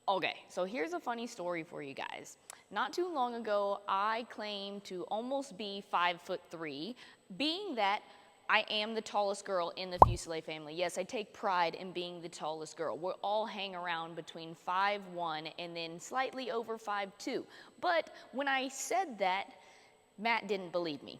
Okay, so here's a funny story for you guys. Not too long ago, I claimed to almost be 5'3", being that I am the tallest girl in the Fusilier family. Yes, I take pride in being the tallest girl. We all hang around between 5'1" and then slightly over 5'2". But when I said that, Matt didn't believe me.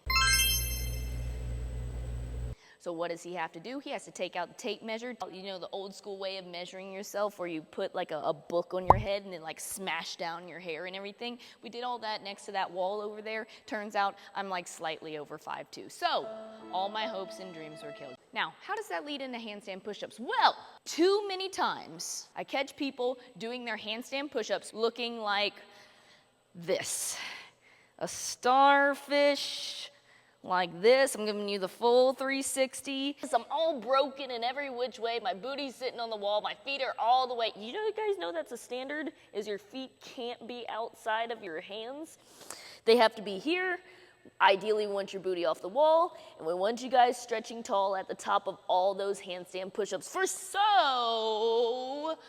So what does he have to do? He has to take out the tape measure. You know, the old school way of measuring yourself where you put like a book on your head and then like smash down your hair and everything. We did all that next to that wall over there. Turns out I'm like slightly over 5'2". So all my hopes and dreams were killed. Now, how does that lead into handstand push-ups? Well, too many times I catch people doing their handstand push-ups looking like this. A starfish. Like this. I'm giving you the full 360. I'm all broken in every which way. My booty's sitting on the wall. My feet are all the way. You guys know that's a standard, is your feet can't be outside of your hands. They have to be here. Ideally, we want your booty off the wall. And we want you guys stretching tall at the top of all those handstand push-ups for so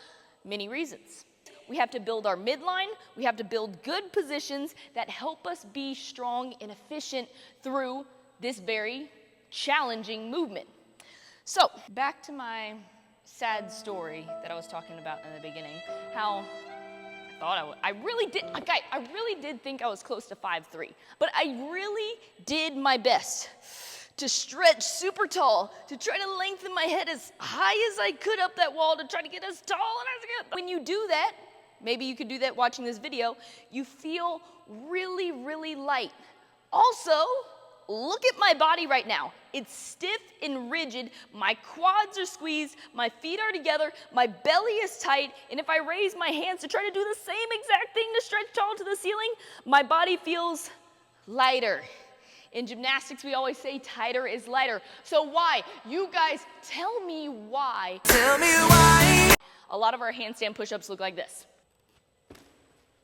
many reasons. We have to build our midline. We have to build good positions that help us be strong and efficient through this very challenging movement. So back to my sad story that I was talking about in the beginning, how I really did think I was close to 5'3", but I really did my best to stretch super tall, to try to lengthen my head as high as I could up that wall, to try to get as tall as I could. When you do that, maybe you could do that watching this video, you feel really, really light. Also, look at my body right now. It's stiff and rigid. My quads are squeezed. My feet are together. My belly is tight. And if I raise my hands to try to do the same exact thing to stretch tall to the ceiling, my body feels lighter. In gymnastics, we always say tighter is lighter. So why? You guys, tell me why. Tell me why. A lot of our handstand push-ups look like this.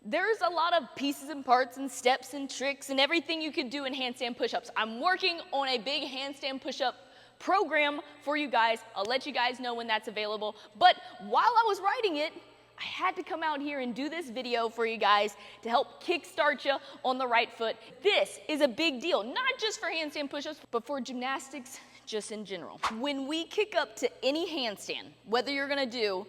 There's a lot of pieces and parts and steps and tricks and everything you could do in handstand push-ups. I'm working on a big handstand push-up program for you guys. I'll let you guys know when that's available. But while I was writing it, I had to come out here and do this video for you guys to help kickstart you on the right foot. This is a big deal, not just for handstand push-ups, but for gymnastics just in general. When we kick up to any handstand, whether you're gonna do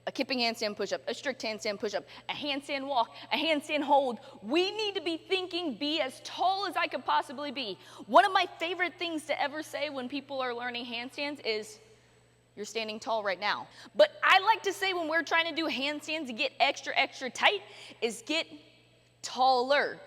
a kipping handstand push-up, a strict handstand push-up, a handstand walk, a handstand hold, we need to be thinking, be as tall as I could possibly be. One of my favorite things to ever say when people are learning handstands is, you're standing tall right now. But I like to say when we're trying to do handstands to get extra, extra tight is get taller.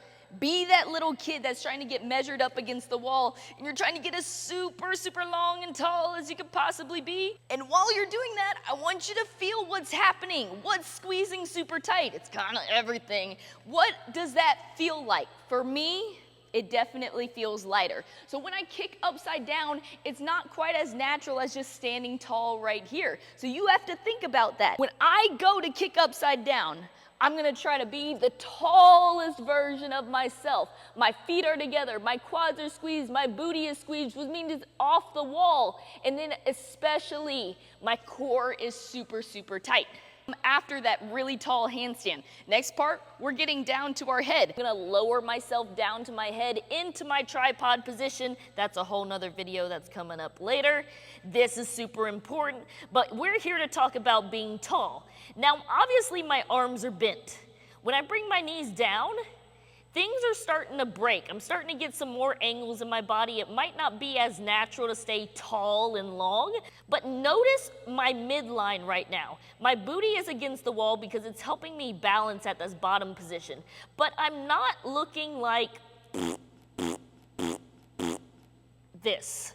Be that little kid that's trying to get measured up against the wall and you're trying to get as super, super long and tall as you could possibly be. And while you're doing that, I want you to feel what's happening. What's squeezing super tight? It's kind of everything. What does that feel like? For me, it definitely feels lighter. So when I kick upside down, it's not quite as natural as just standing tall right here. So you have to think about that. When I go to kick upside down, I'm gonna try to be the tallest version of myself. My feet are together, my quads are squeezed, my booty is squeezed, which means it's off the wall. And then especially, my core is super, super tight. After that really tall handstand. Next part, we're getting down to our head. I'm gonna lower myself down to my head into my tripod position. That's a whole nother video that's coming up later. This is super important, but we're here to talk about being tall. Now, obviously my arms are bent. When I bring my knees down, things are starting to break. I'm starting to get some more angles in my body. It might not be as natural to stay tall and long, but notice my midline right now. My booty is against the wall because it's helping me balance at this bottom position, but I'm not looking like this.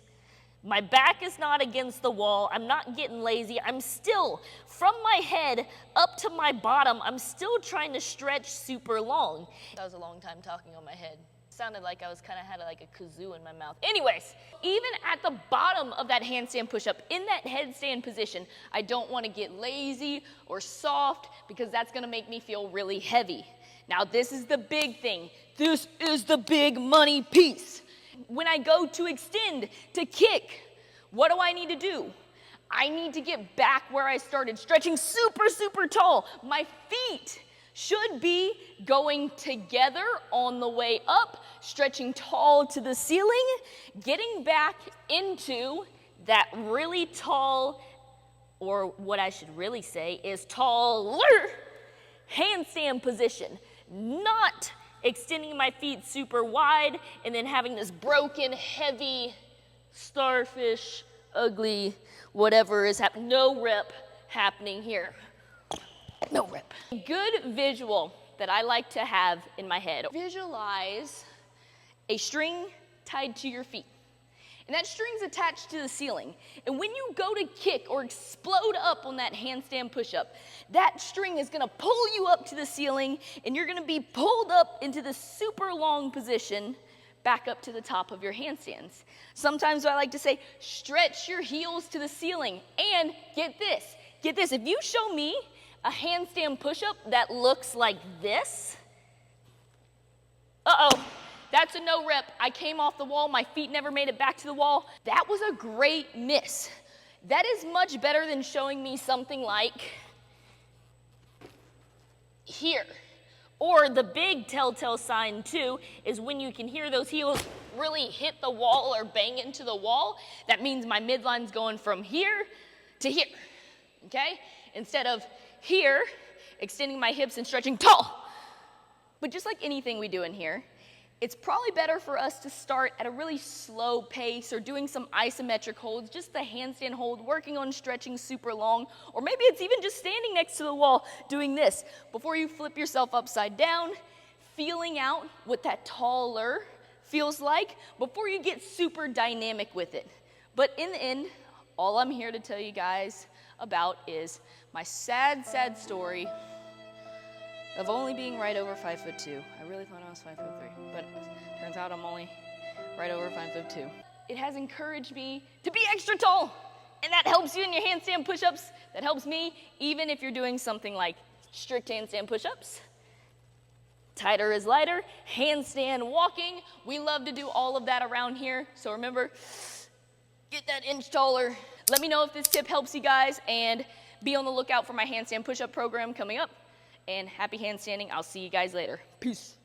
My back is not against the wall. I'm not getting lazy. I'm still, from my head up to my bottom, I'm still trying to stretch super long. That was a long time talking on my head. It sounded like I was kind of had like a kazoo in my mouth. Anyways, even at the bottom of that handstand push-up, in that headstand position, I don't want to get lazy or soft because that's going to make me feel really heavy. Now, this is the big thing. This is the big money piece. When I go to extend, to kick, what do I need to do? I need to get back where I started, stretching super, super tall. My feet should be going together on the way up, stretching tall to the ceiling, getting back into that really tall, or what I should really say is taller handstand position, not extending my feet super wide and then having this broken, heavy, starfish, ugly, whatever is happening. No rep happening here. No rep. A good visual that I like to have in my head. Visualize a string tied to your feet. And that string's attached to the ceiling. And when you go to kick or explode up on that handstand push-up, that string is gonna pull you up to the ceiling, and you're gonna be pulled up into this super long position back up to the top of your handstands. Sometimes I like to say, stretch your heels to the ceiling. And get this, if you show me a handstand push-up that looks like this, that's a no rep. I came off the wall, my feet never made it back to the wall. That was a great miss. That is much better than showing me something like here. Or the big telltale sign too is when you can hear those heels really hit the wall or bang into the wall. That means my midline's going from here to here, okay? Instead of here, extending my hips and stretching tall. But just like anything we do in here, it's probably better for us to start at a really slow pace or doing some isometric holds, just the handstand hold, working on stretching super long, or maybe it's even just standing next to the wall doing this before you flip yourself upside down, feeling out what that taller feels like before you get super dynamic with it. But in the end, all I'm here to tell you guys about is my sad, sad story of only being right over 5'2". I really thought I was 5'3", but turns out I'm only right over 5'2". It has encouraged me to be extra tall, and that helps you in your handstand push-ups. That helps me even if you're doing something like strict handstand push-ups. Tighter is lighter, handstand walking. We love to do all of that around here, so remember, get that inch taller. Let me know if this tip helps you guys, and be on the lookout for my handstand push-up program coming up. And happy handstanding. I'll see you guys later. Peace.